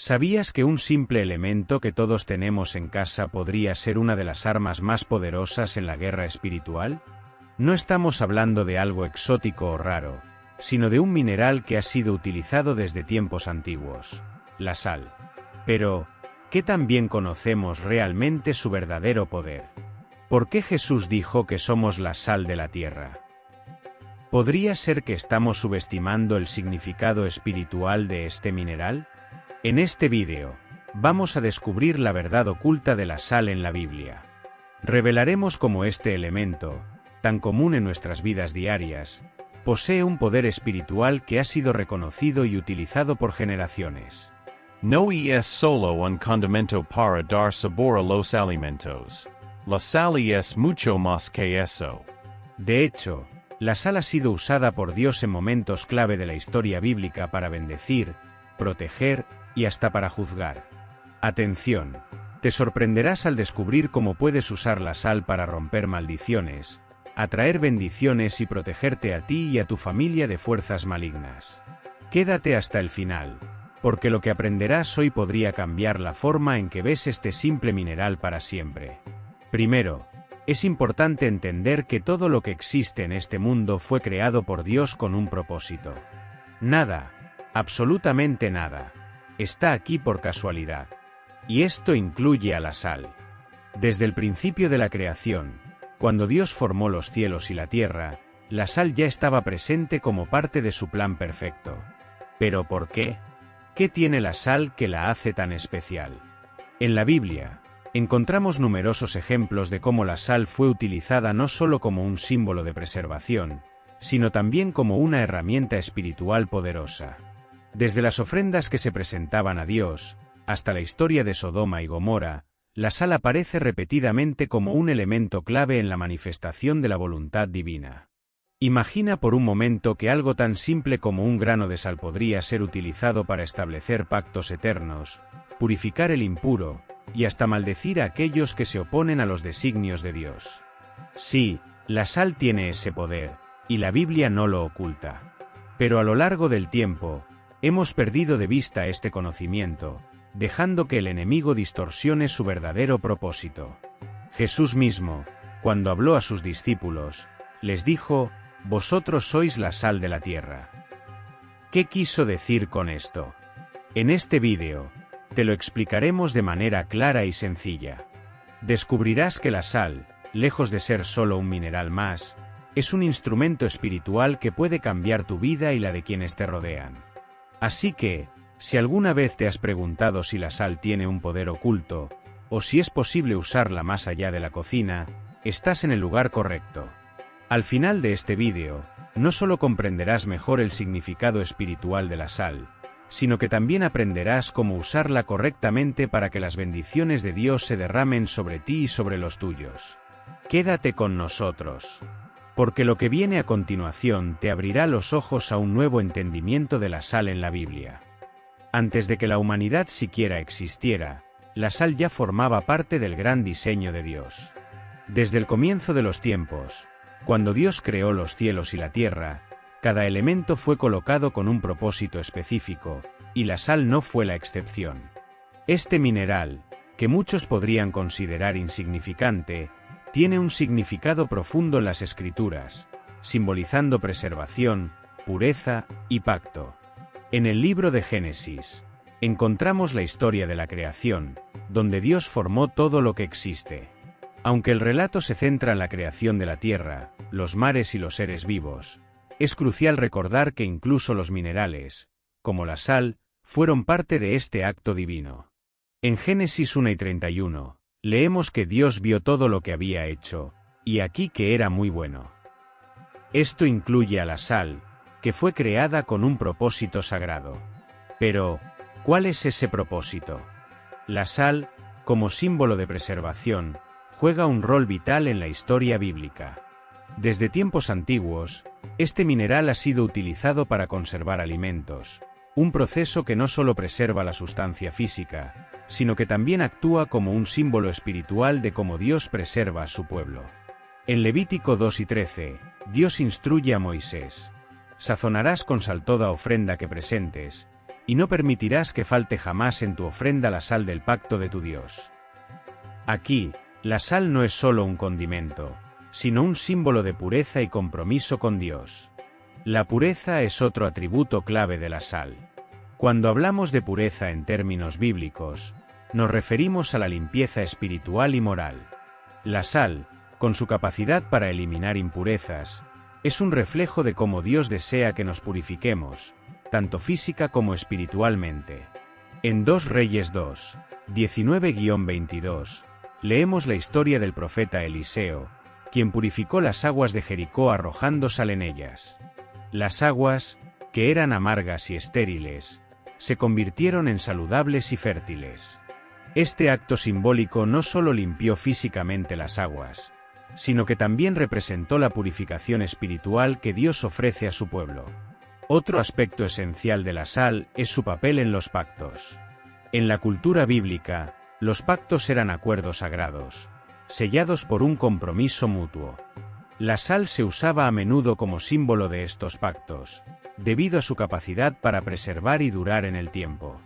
¿Sabías que un simple elemento que todos tenemos en casa podría ser una de las armas más poderosas en la guerra espiritual? No estamos hablando de algo exótico o raro, sino de un mineral que ha sido utilizado desde tiempos antiguos, la sal. Pero, ¿qué tan bien conocemos realmente su verdadero poder? ¿Por qué Jesús dijo que somos la sal de la tierra? ¿Podría ser que estamos subestimando el significado espiritual de este mineral? En este vídeo, vamos a descubrir la verdad oculta de la sal en la Biblia. Revelaremos cómo este elemento, tan común en nuestras vidas diarias, posee un poder espiritual que ha sido reconocido y utilizado por generaciones. No es solo un condimento para dar sabor a los alimentos. La sal es mucho más que eso. De hecho, la sal ha sido usada por Dios en momentos clave de la historia bíblica para bendecir, proteger y hasta para juzgar. Atención, te sorprenderás al descubrir cómo puedes usar la sal para romper maldiciones, atraer bendiciones y protegerte a ti y a tu familia de fuerzas malignas. Quédate hasta el final, porque lo que aprenderás hoy podría cambiar la forma en que ves este simple mineral para siempre. Primero, es importante entender que todo lo que existe en este mundo fue creado por Dios con un propósito. Nada, absolutamente nada, está aquí por casualidad. Y esto incluye a la sal. Desde el principio de la creación, cuando Dios formó los cielos y la tierra, la sal ya estaba presente como parte de su plan perfecto. ¿Pero por qué? ¿Qué tiene la sal que la hace tan especial? En la Biblia, encontramos numerosos ejemplos de cómo la sal fue utilizada no solo como un símbolo de preservación, sino también como una herramienta espiritual poderosa. Desde las ofrendas que se presentaban a Dios, hasta la historia de Sodoma y Gomorra, la sal aparece repetidamente como un elemento clave en la manifestación de la voluntad divina. Imagina por un momento que algo tan simple como un grano de sal podría ser utilizado para establecer pactos eternos, purificar el impuro, y hasta maldecir a aquellos que se oponen a los designios de Dios. Sí, la sal tiene ese poder, y la Biblia no lo oculta. Pero a lo largo del tiempo, hemos perdido de vista este conocimiento, dejando que el enemigo distorsione su verdadero propósito. Jesús mismo, cuando habló a sus discípulos, les dijo: «Vosotros sois la sal de la tierra». ¿Qué quiso decir con esto? En este vídeo, te lo explicaremos de manera clara y sencilla. Descubrirás que la sal, lejos de ser solo un mineral más, es un instrumento espiritual que puede cambiar tu vida y la de quienes te rodean. Así que, si alguna vez te has preguntado si la sal tiene un poder oculto, o si es posible usarla más allá de la cocina, estás en el lugar correcto. Al final de este vídeo, no solo comprenderás mejor el significado espiritual de la sal, sino que también aprenderás cómo usarla correctamente para que las bendiciones de Dios se derramen sobre ti y sobre los tuyos. Quédate con nosotros, porque lo que viene a continuación te abrirá los ojos a un nuevo entendimiento de la sal en la Biblia. Antes de que la humanidad siquiera existiera, la sal ya formaba parte del gran diseño de Dios. Desde el comienzo de los tiempos, cuando Dios creó los cielos y la tierra, cada elemento fue colocado con un propósito específico, y la sal no fue la excepción. Este mineral, que muchos podrían considerar insignificante, tiene un significado profundo en las Escrituras, simbolizando preservación, pureza y pacto. En el libro de Génesis, encontramos la historia de la creación, donde Dios formó todo lo que existe. Aunque el relato se centra en la creación de la tierra, los mares y los seres vivos, es crucial recordar que incluso los minerales, como la sal, fueron parte de este acto divino. En Génesis 1:31, leemos que Dios vio todo lo que había hecho, y aquí que era muy bueno. Esto incluye a la sal, que fue creada con un propósito sagrado. Pero, ¿cuál es ese propósito? La sal, como símbolo de preservación, juega un rol vital en la historia bíblica. Desde tiempos antiguos, este mineral ha sido utilizado para conservar alimentos, un proceso que no solo preserva la sustancia física, sino que también actúa como un símbolo espiritual de cómo Dios preserva a su pueblo. En Levítico 2:13, Dios instruye a Moisés: «Sazonarás con sal toda ofrenda que presentes, y no permitirás que falte jamás en tu ofrenda la sal del pacto de tu Dios. Aquí, la sal no es solo un condimento, sino un símbolo de pureza y compromiso con Dios. La pureza es otro atributo clave de la sal. Cuando hablamos de pureza en términos bíblicos, nos referimos a la limpieza espiritual y moral. La sal, con su capacidad para eliminar impurezas, es un reflejo de cómo Dios desea que nos purifiquemos, tanto física como espiritualmente. En 2 Reyes 2, 19-22, leemos la historia del profeta Eliseo, quien purificó las aguas de Jericó arrojando sal en ellas. Las aguas, que eran amargas y estériles, se convirtieron en saludables y fértiles. Este acto simbólico no solo limpió físicamente las aguas, sino que también representó la purificación espiritual que Dios ofrece a su pueblo. Otro aspecto esencial de la sal es su papel en los pactos. En la cultura bíblica, los pactos eran acuerdos sagrados, sellados por un compromiso mutuo. La sal se usaba a menudo como símbolo de estos pactos, debido a su capacidad para preservar y durar en el tiempo.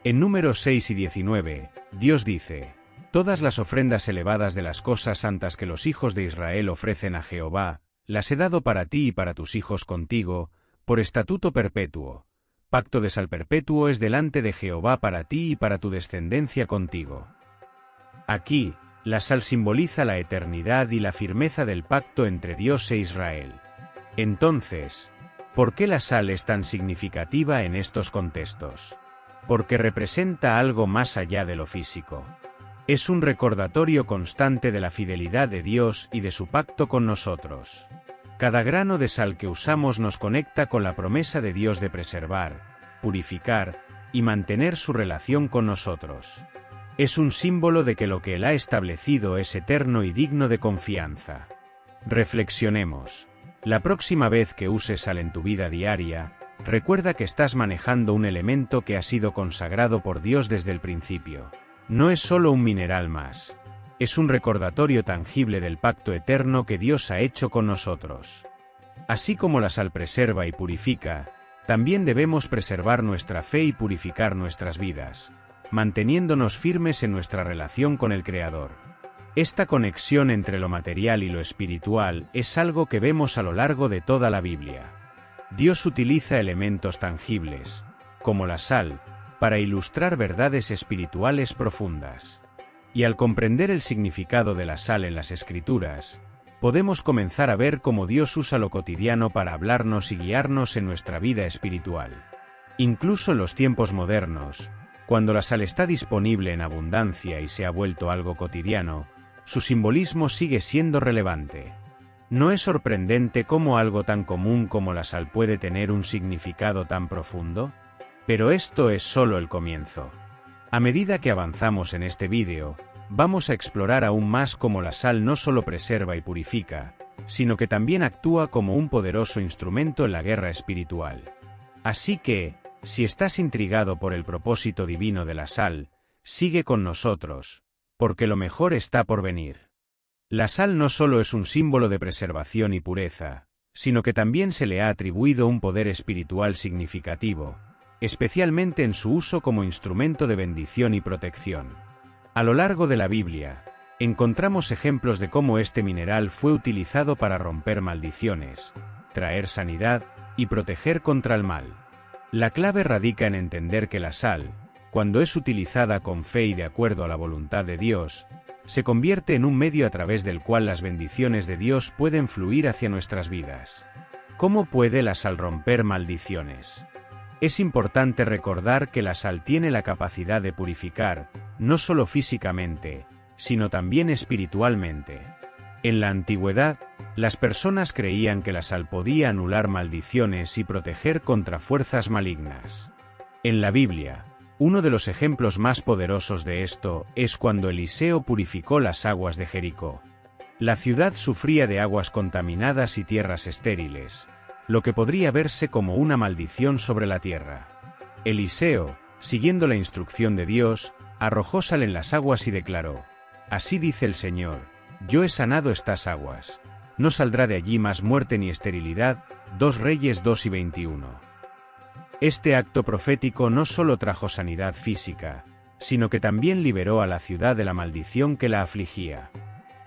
En Números 6 y 19, Dios dice: «Todas las ofrendas elevadas de las cosas santas que los hijos de Israel ofrecen a Jehová, las he dado para ti y para tus hijos contigo, por estatuto perpetuo. Pacto de sal perpetuo es delante de Jehová para ti y para tu descendencia contigo». Aquí, la sal simboliza la eternidad y la firmeza del pacto entre Dios e Israel. Entonces, ¿por qué la sal es tan significativa en estos contextos? Porque representa algo más allá de lo físico. Es un recordatorio constante de la fidelidad de Dios y de su pacto con nosotros. Cada grano de sal que usamos nos conecta con la promesa de Dios de preservar, purificar y mantener su relación con nosotros. Es un símbolo de que lo que Él ha establecido es eterno y digno de confianza. Reflexionemos. La próxima vez que uses sal en tu vida diaria, recuerda que estás manejando un elemento que ha sido consagrado por Dios desde el principio. No es solo un mineral más. Es un recordatorio tangible del pacto eterno que Dios ha hecho con nosotros. Así como la sal preserva y purifica, también debemos preservar nuestra fe y purificar nuestras vidas, manteniéndonos firmes en nuestra relación con el Creador. Esta conexión entre lo material y lo espiritual es algo que vemos a lo largo de toda la Biblia. Dios utiliza elementos tangibles, como la sal, para ilustrar verdades espirituales profundas. Y al comprender el significado de la sal en las Escrituras, podemos comenzar a ver cómo Dios usa lo cotidiano para hablarnos y guiarnos en nuestra vida espiritual. Incluso en los tiempos modernos, cuando la sal está disponible en abundancia y se ha vuelto algo cotidiano, su simbolismo sigue siendo relevante. ¿No es sorprendente cómo algo tan común como la sal puede tener un significado tan profundo? Pero esto es solo el comienzo. A medida que avanzamos en este vídeo, vamos a explorar aún más cómo la sal no solo preserva y purifica, sino que también actúa como un poderoso instrumento en la guerra espiritual. Así que, si estás intrigado por el propósito divino de la sal, sigue con nosotros, porque lo mejor está por venir. La sal no solo es un símbolo de preservación y pureza, sino que también se le ha atribuido un poder espiritual significativo, especialmente en su uso como instrumento de bendición y protección. A lo largo de la Biblia, encontramos ejemplos de cómo este mineral fue utilizado para romper maldiciones, traer sanidad y proteger contra el mal. La clave radica en entender que la sal, cuando es utilizada con fe y de acuerdo a la voluntad de Dios, se convierte en un medio a través del cual las bendiciones de Dios pueden fluir hacia nuestras vidas. ¿Cómo puede la sal romper maldiciones? Es importante recordar que la sal tiene la capacidad de purificar, no solo físicamente, sino también espiritualmente. En la antigüedad, las personas creían que la sal podía anular maldiciones y proteger contra fuerzas malignas. En la Biblia, uno de los ejemplos más poderosos de esto es cuando Eliseo purificó las aguas de Jericó. La ciudad sufría de aguas contaminadas y tierras estériles, lo que podría verse como una maldición sobre la tierra. Eliseo, siguiendo la instrucción de Dios, arrojó sal en las aguas y declaró: «Así dice el Señor, yo he sanado estas aguas. No saldrá de allí más muerte ni esterilidad». 2 Reyes 2 y 21. Este acto profético no solo trajo sanidad física, sino que también liberó a la ciudad de la maldición que la afligía.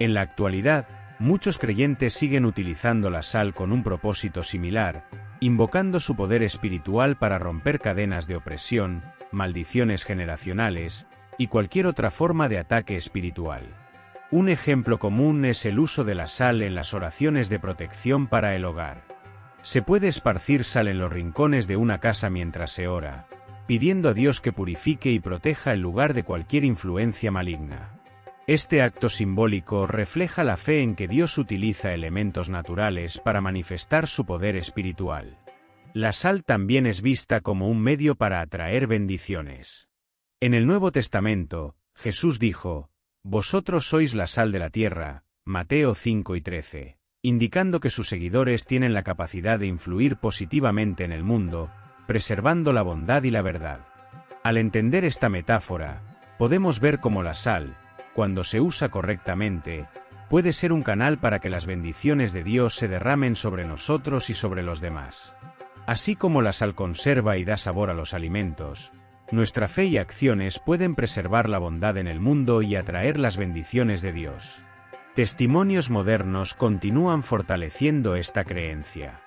En la actualidad, muchos creyentes siguen utilizando la sal con un propósito similar, invocando su poder espiritual para romper cadenas de opresión, maldiciones generacionales y cualquier otra forma de ataque espiritual. Un ejemplo común es el uso de la sal en las oraciones de protección para el hogar. Se puede esparcir sal en los rincones de una casa mientras se ora, pidiendo a Dios que purifique y proteja el lugar de cualquier influencia maligna. Este acto simbólico refleja la fe en que Dios utiliza elementos naturales para manifestar su poder espiritual. La sal también es vista como un medio para atraer bendiciones. En el Nuevo Testamento, Jesús dijo: «Vosotros sois la sal de la tierra», Mateo 5:13, indicando que sus seguidores tienen la capacidad de influir positivamente en el mundo, preservando la bondad y la verdad. Al entender esta metáfora, podemos ver cómo la sal, cuando se usa correctamente, puede ser un canal para que las bendiciones de Dios se derramen sobre nosotros y sobre los demás. Así como la sal conserva y da sabor a los alimentos, nuestra fe y acciones pueden preservar la bondad en el mundo y atraer las bendiciones de Dios. Testimonios modernos continúan fortaleciendo esta creencia.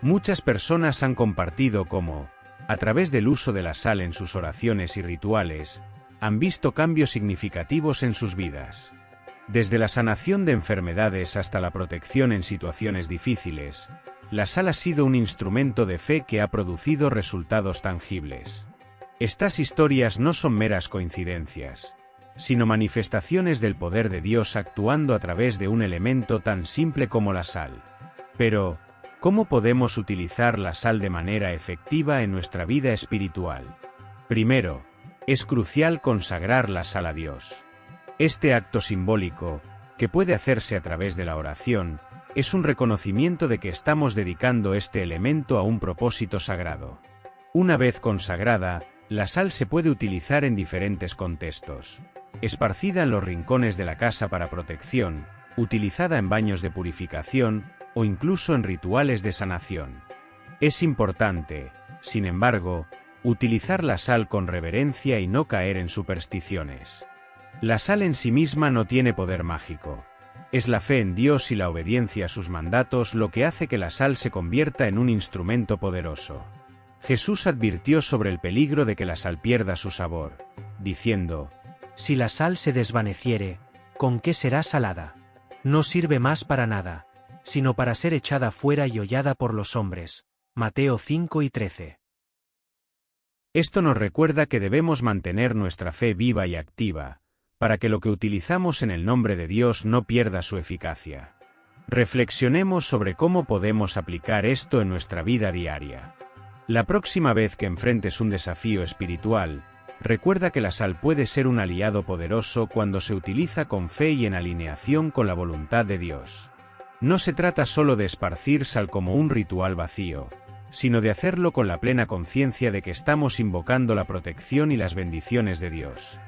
Muchas personas han compartido cómo, a través del uso de la sal en sus oraciones y rituales, han visto cambios significativos en sus vidas. Desde la sanación de enfermedades hasta la protección en situaciones difíciles, la sal ha sido un instrumento de fe que ha producido resultados tangibles. Estas historias no son meras coincidencias, sino manifestaciones del poder de Dios actuando a través de un elemento tan simple como la sal. Pero, ¿cómo podemos utilizar la sal de manera efectiva en nuestra vida espiritual? Primero, es crucial consagrar la sal a Dios. Este acto simbólico, que puede hacerse a través de la oración, es un reconocimiento de que estamos dedicando este elemento a un propósito sagrado. Una vez consagrada, la sal se puede utilizar en diferentes contextos. Esparcida en los rincones de la casa para protección, utilizada en baños de purificación o incluso en rituales de sanación. Es importante, sin embargo, utilizar la sal con reverencia y no caer en supersticiones. La sal en sí misma no tiene poder mágico. Es la fe en Dios y la obediencia a sus mandatos lo que hace que la sal se convierta en un instrumento poderoso. Jesús advirtió sobre el peligro de que la sal pierda su sabor, diciendo: «Si la sal se desvaneciere, ¿con qué será salada? No sirve más para nada, sino para ser echada fuera y hollada por los hombres». Mateo 5:13. Esto nos recuerda que debemos mantener nuestra fe viva y activa, para que lo que utilizamos en el nombre de Dios no pierda su eficacia. Reflexionemos sobre cómo podemos aplicar esto en nuestra vida diaria. La próxima vez que enfrentes un desafío espiritual, recuerda que la sal puede ser un aliado poderoso cuando se utiliza con fe y en alineación con la voluntad de Dios. No se trata solo de esparcir sal como un ritual vacío, sino de hacerlo con la plena conciencia de que estamos invocando la protección y las bendiciones de Dios.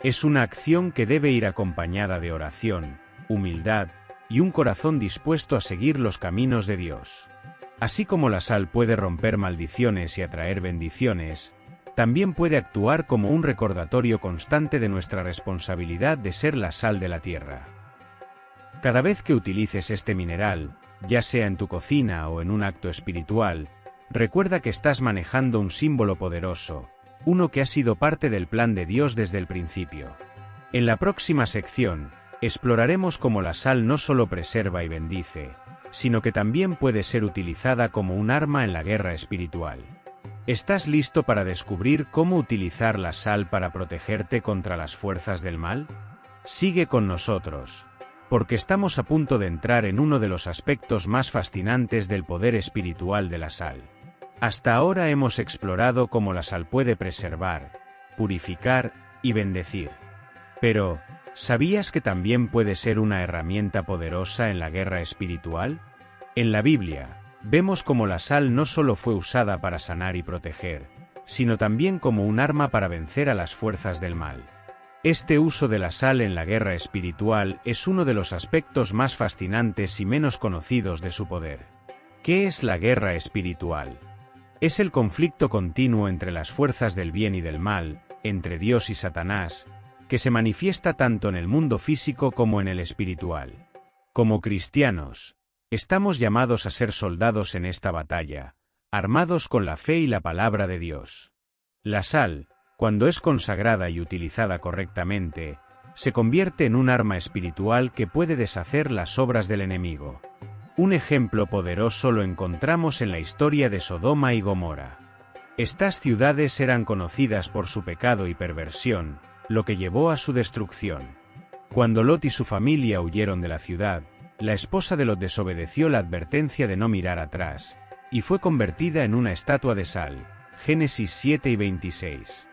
Es una acción que debe ir acompañada de oración, humildad y un corazón dispuesto a seguir los caminos de Dios. Así como la sal puede romper maldiciones y atraer bendiciones, también puede actuar como un recordatorio constante de nuestra responsabilidad de ser la sal de la tierra. Cada vez que utilices este mineral, ya sea en tu cocina o en un acto espiritual, recuerda que estás manejando un símbolo poderoso, uno que ha sido parte del plan de Dios desde el principio. En la próxima sección, exploraremos cómo la sal no solo preserva y bendice, sino que también puede ser utilizada como un arma en la guerra espiritual. ¿Estás listo para descubrir cómo utilizar la sal para protegerte contra las fuerzas del mal? Sigue con nosotros, porque estamos a punto de entrar en uno de los aspectos más fascinantes del poder espiritual de la sal. Hasta ahora hemos explorado cómo la sal puede preservar, purificar y bendecir. Pero, ¿sabías que también puede ser una herramienta poderosa en la guerra espiritual? En la Biblia, vemos cómo la sal no solo fue usada para sanar y proteger, sino también como un arma para vencer a las fuerzas del mal. Este uso de la sal en la guerra espiritual es uno de los aspectos más fascinantes y menos conocidos de su poder. ¿Qué es la guerra espiritual? Es el conflicto continuo entre las fuerzas del bien y del mal, entre Dios y Satanás, que se manifiesta tanto en el mundo físico como en el espiritual. Como cristianos, estamos llamados a ser soldados en esta batalla, armados con la fe y la palabra de Dios. La sal, cuando es consagrada y utilizada correctamente, se convierte en un arma espiritual que puede deshacer las obras del enemigo. Un ejemplo poderoso lo encontramos en la historia de Sodoma y Gomorra. Estas ciudades eran conocidas por su pecado y perversión, lo que llevó a su destrucción. Cuando Lot y su familia huyeron de la ciudad, la esposa de Lot desobedeció la advertencia de no mirar atrás, y fue convertida en una estatua de sal. Génesis 7 y 26.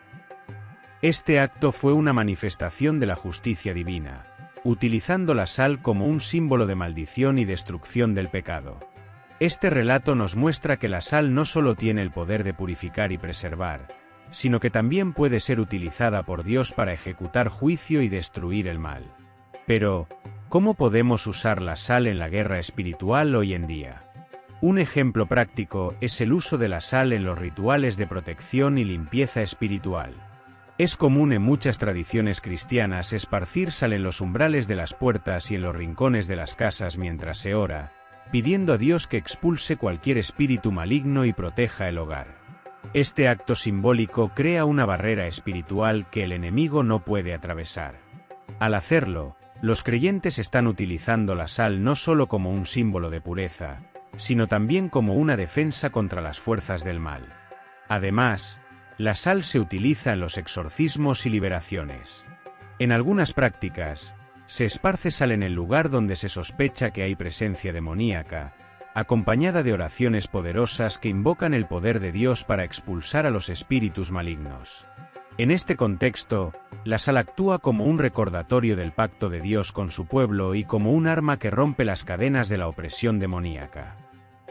Este acto fue una manifestación de la justicia divina, utilizando la sal como un símbolo de maldición y destrucción del pecado. Este relato nos muestra que la sal no solo tiene el poder de purificar y preservar, sino que también puede ser utilizada por Dios para ejecutar juicio y destruir el mal. Pero, ¿cómo podemos usar la sal en la guerra espiritual hoy en día? Un ejemplo práctico es el uso de la sal en los rituales de protección y limpieza espiritual. Es común en muchas tradiciones cristianas esparcir sal en los umbrales de las puertas y en los rincones de las casas mientras se ora, pidiendo a Dios que expulse cualquier espíritu maligno y proteja el hogar. Este acto simbólico crea una barrera espiritual que el enemigo no puede atravesar. Al hacerlo, los creyentes están utilizando la sal no solo como un símbolo de pureza, sino también como una defensa contra las fuerzas del mal. Además, la sal se utiliza en los exorcismos y liberaciones. En algunas prácticas, se esparce sal en el lugar donde se sospecha que hay presencia demoníaca, acompañada de oraciones poderosas que invocan el poder de Dios para expulsar a los espíritus malignos. En este contexto, la sal actúa como un recordatorio del pacto de Dios con su pueblo y como un arma que rompe las cadenas de la opresión demoníaca.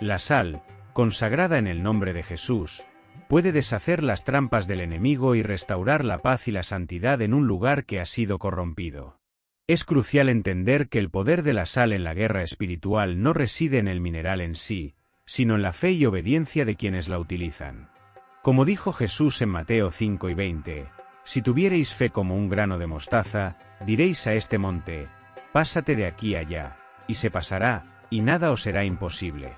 La sal, consagrada en el nombre de Jesús, puede deshacer las trampas del enemigo y restaurar la paz y la santidad en un lugar que ha sido corrompido. Es crucial entender que el poder de la sal en la guerra espiritual no reside en el mineral en sí, sino en la fe y obediencia de quienes la utilizan. Como dijo Jesús en Mateo 5 y 20, si tuviereis fe como un grano de mostaza, diréis a este monte, pásate de aquí allá, y se pasará, y nada os será imposible.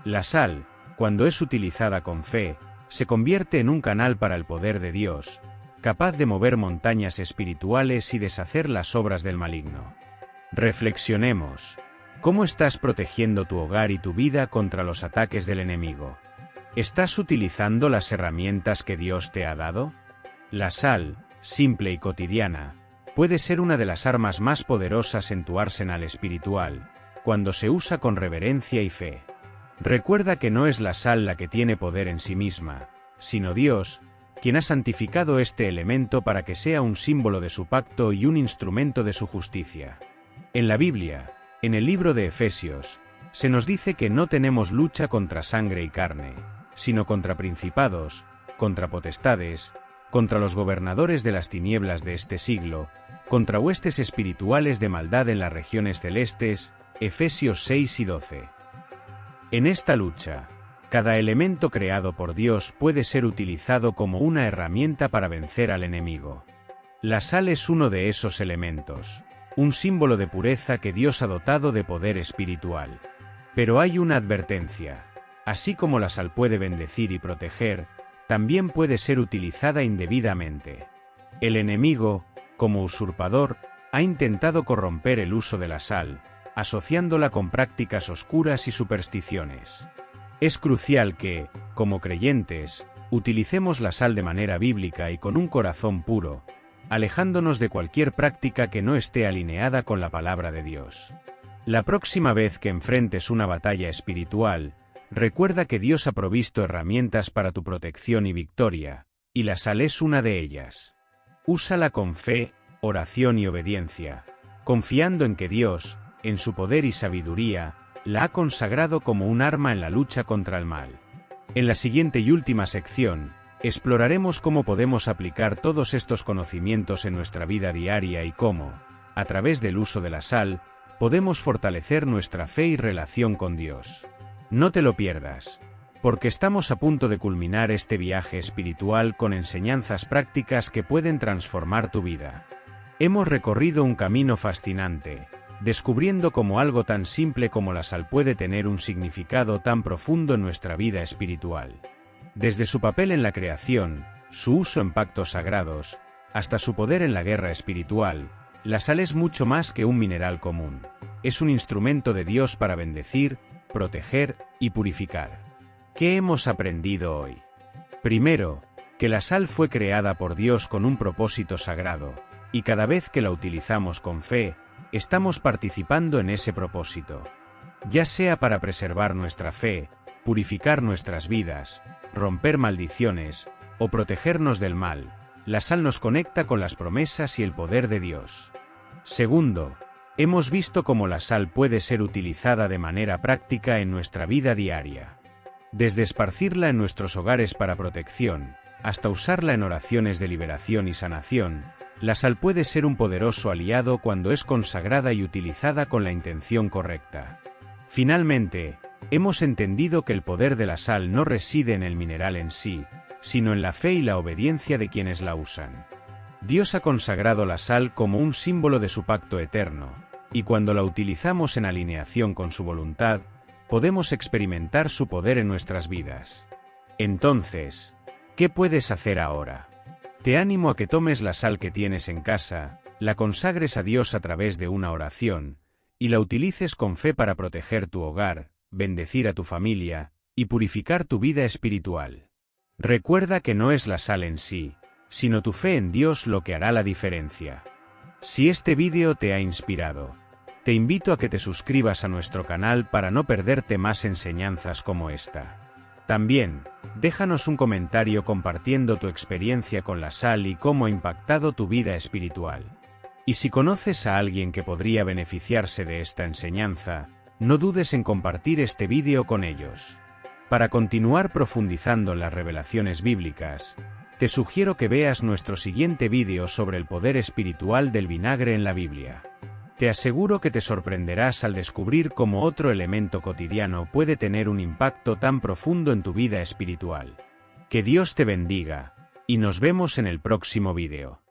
La sal, cuando es utilizada con fe, se convierte en un canal para el poder de Dios, capaz de mover montañas espirituales y deshacer las obras del maligno. Reflexionemos. ¿Cómo estás protegiendo tu hogar y tu vida contra los ataques del enemigo? ¿Estás utilizando las herramientas que Dios te ha dado? La sal, simple y cotidiana, puede ser una de las armas más poderosas en tu arsenal espiritual, cuando se usa con reverencia y fe. Recuerda que no es la sal la que tiene poder en sí misma, sino Dios, quien ha santificado este elemento para que sea un símbolo de su pacto y un instrumento de su justicia. En la Biblia, en el libro de Efesios, se nos dice que no tenemos lucha contra sangre y carne, sino contra principados, contra potestades, contra los gobernadores de las tinieblas de este siglo, contra huestes espirituales de maldad en las regiones celestes, Efesios 6 y 12. En esta lucha, cada elemento creado por Dios puede ser utilizado como una herramienta para vencer al enemigo. La sal es uno de esos elementos, un símbolo de pureza que Dios ha dotado de poder espiritual. Pero hay una advertencia: así como la sal puede bendecir y proteger, también puede ser utilizada indebidamente. El enemigo, como usurpador, ha intentado corromper el uso de la sal, asociándola con prácticas oscuras y supersticiones. Es crucial que, como creyentes, utilicemos la sal de manera bíblica y con un corazón puro, alejándonos de cualquier práctica que no esté alineada con la palabra de Dios. La próxima vez que enfrentes una batalla espiritual, recuerda que Dios ha provisto herramientas para tu protección y victoria, y la sal es una de ellas. Úsala con fe, oración y obediencia, confiando en que Dios, en su poder y sabiduría, la ha consagrado como un arma en la lucha contra el mal. En la siguiente y última sección, exploraremos cómo podemos aplicar todos estos conocimientos en nuestra vida diaria y cómo, a través del uso de la sal, podemos fortalecer nuestra fe y relación con Dios. No te lo pierdas. porque estamos a punto de culminar este viaje espiritual con enseñanzas prácticas que pueden transformar tu vida. Hemos recorrido un camino fascinante, descubriendo cómo algo tan simple como la sal puede tener un significado tan profundo en nuestra vida espiritual. Desde su papel en la creación, su uso en pactos sagrados, hasta su poder en la guerra espiritual, la sal es mucho más que un mineral común. Es un instrumento de Dios para bendecir, proteger y purificar. ¿Qué hemos aprendido hoy? Primero, que la sal fue creada por Dios con un propósito sagrado, y cada vez que la utilizamos con fe, estamos participando en ese propósito. Ya sea para preservar nuestra fe, purificar nuestras vidas, romper maldiciones, o protegernos del mal, la sal nos conecta con las promesas y el poder de Dios. Segundo, hemos visto cómo la sal puede ser utilizada de manera práctica en nuestra vida diaria. Desde esparcirla en nuestros hogares para protección, hasta usarla en oraciones de liberación y sanación, la sal puede ser un poderoso aliado cuando es consagrada y utilizada con la intención correcta. Finalmente, hemos entendido que el poder de la sal no reside en el mineral en sí, sino en la fe y la obediencia de quienes la usan. Dios ha consagrado la sal como un símbolo de su pacto eterno, y cuando la utilizamos en alineación con su voluntad, podemos experimentar su poder en nuestras vidas. Entonces, ¿qué puedes hacer ahora? Te animo a que tomes la sal que tienes en casa, la consagres a Dios a través de una oración, y la utilices con fe para proteger tu hogar, bendecir a tu familia, y purificar tu vida espiritual. Recuerda que no es la sal en sí, sino tu fe en Dios lo que hará la diferencia. Si este vídeo te ha inspirado, te invito a que te suscribas a nuestro canal para no perderte más enseñanzas como esta. También, déjanos un comentario compartiendo tu experiencia con la sal y cómo ha impactado tu vida espiritual. Y si conoces a alguien que podría beneficiarse de esta enseñanza, no dudes en compartir este vídeo con ellos. Para continuar profundizando en las revelaciones bíblicas, te sugiero que veas nuestro siguiente vídeo sobre el poder espiritual del vinagre en la Biblia. Te aseguro que te sorprenderás al descubrir cómo otro elemento cotidiano puede tener un impacto tan profundo en tu vida espiritual. Que Dios te bendiga, y nos vemos en el próximo vídeo.